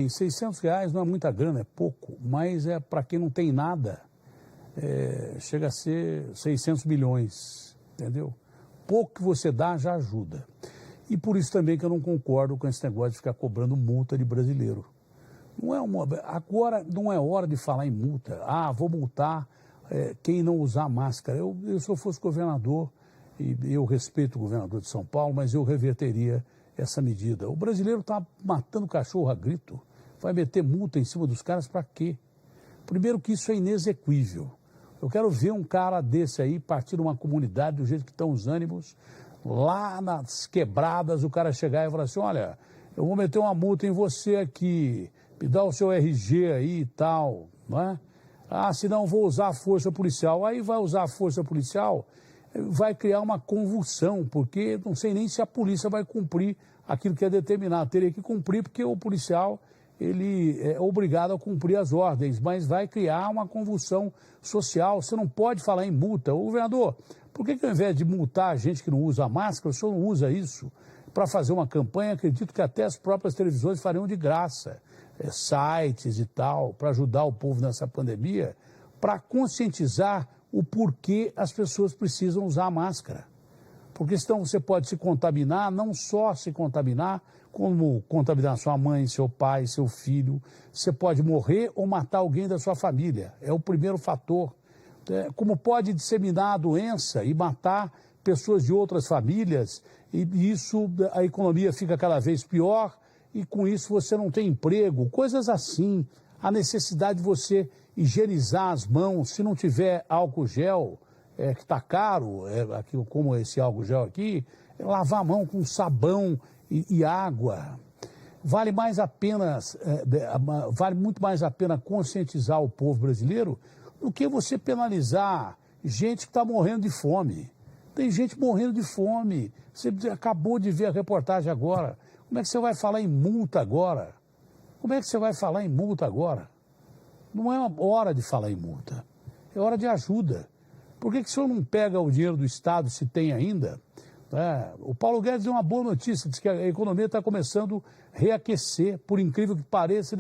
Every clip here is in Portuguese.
Em R$ 600 não é muita grana, é pouco, mas é para quem não tem nada, chega a ser 600 milhões, entendeu? Pouco que você dá já ajuda. E por isso também que eu não concordo com esse negócio de ficar cobrando multa de brasileiro. Agora não é hora de falar em multa. Ah, vou multar quem não usar máscara. Se eu fosse governador, e eu respeito o governador de São Paulo, mas eu reverteria essa medida. O brasileiro está matando cachorro a grito. Vai meter multa em cima dos caras para quê? Primeiro que isso é inexequível. Eu quero ver um cara desse aí partir de uma comunidade do jeito que estão os ânimos, lá nas quebradas, o cara chegar e falar assim, olha, eu vou meter uma multa em você aqui, me dá o seu RG aí e tal, não é? Ah, senão vou usar a força policial. Aí vai usar a força policial, vai criar uma convulsão, porque não sei nem se a polícia vai cumprir aquilo que é determinado. Teria que cumprir porque o policial, ele é obrigado a cumprir as ordens, mas vai criar uma convulsão social. Você não pode falar em multa. Ô, governador, por que ao invés de multar a gente que não usa máscara, o senhor não usa isso para fazer uma campanha? Acredito que até as próprias televisões fariam de graça, sites e tal, para ajudar o povo nessa pandemia, para conscientizar o porquê as pessoas precisam usar máscara. Porque senão você pode se contaminar, não só se contaminar, como contaminar sua mãe, seu pai, seu filho. Você pode morrer ou matar alguém da sua família. É o primeiro fator. Como pode disseminar a doença e matar pessoas de outras famílias, e isso, a economia fica cada vez pior, e com isso você não tem emprego, coisas assim. A necessidade de você higienizar as mãos, se não tiver álcool gel, que está caro, como esse álcool gel aqui, lavar a mão com sabão e água. Vale muito mais a pena conscientizar o povo brasileiro do que você penalizar gente que está morrendo de fome. Tem gente morrendo de fome. Você acabou de ver a reportagem agora. Como é que você vai falar em multa agora? Como é que você vai falar em multa agora? Não é hora de falar em multa. É hora de ajuda. Por que o senhor não pega o dinheiro do Estado, se tem ainda? O Paulo Guedes deu uma boa notícia, diz que a economia está começando a reaquecer. Por incrível que pareça,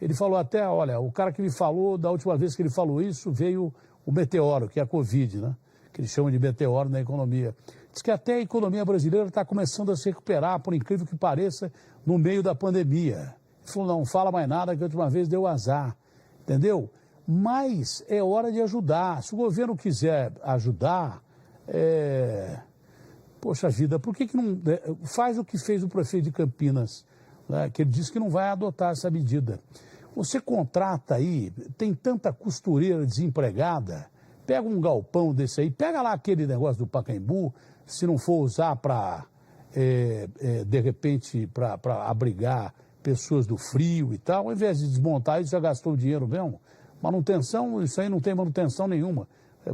ele falou até, olha, o cara que me falou, da última vez que ele falou isso, veio o meteoro, que é a Covid, né? Que eles chamam de meteoro na economia. Diz que até a economia brasileira está começando a se recuperar, por incrível que pareça, no meio da pandemia. Ele falou, não fala mais nada, que a última vez deu azar, entendeu? Mas é hora de ajudar. Se o governo quiser ajudar, poxa vida, por que não faz o que fez o prefeito de Campinas, né, que ele disse que não vai adotar essa medida? Você contrata aí, tem tanta costureira desempregada, pega um galpão desse aí, pega lá aquele negócio do Pacaembu, se não for usar para, de repente, para abrigar pessoas do frio e tal, ao invés de desmontar isso, já gastou o dinheiro mesmo. Manutenção, isso aí não tem manutenção nenhuma,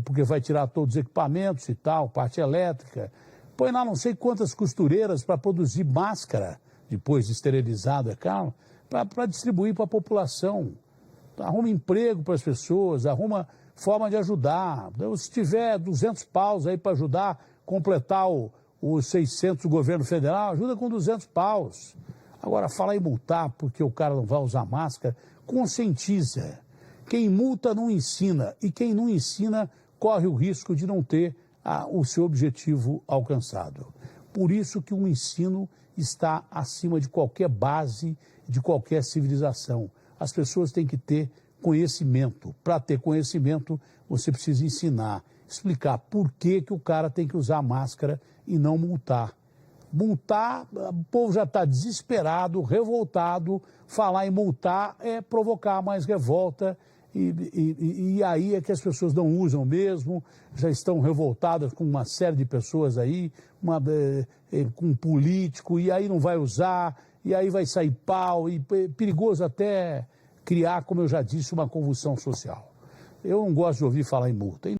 porque vai tirar todos os equipamentos e tal, parte elétrica. Põe lá não sei quantas costureiras para produzir máscara, depois de esterilizado, é claro, para distribuir para a população. Arruma emprego para as pessoas, arruma forma de ajudar. Se tiver 200 paus aí para ajudar a completar os 600 do governo federal, ajuda com 200 paus. Agora, falar em multar porque o cara não vai usar máscara, conscientiza. Quem multa não ensina, e quem não ensina corre o risco de não ter o seu objetivo alcançado. Por isso que o ensino está acima de qualquer base, de qualquer civilização. As pessoas têm que ter conhecimento. Para ter conhecimento, você precisa ensinar, explicar por que o cara tem que usar máscara e não multar. Multar, o povo já está desesperado, revoltado. Falar em multar é provocar mais revolta. E aí é que as pessoas não usam mesmo, já estão revoltadas com uma série de pessoas aí, com um político, e aí não vai usar, e aí vai sair pau, e perigoso até criar, como eu já disse, uma convulsão social. Eu não gosto de ouvir falar em multa.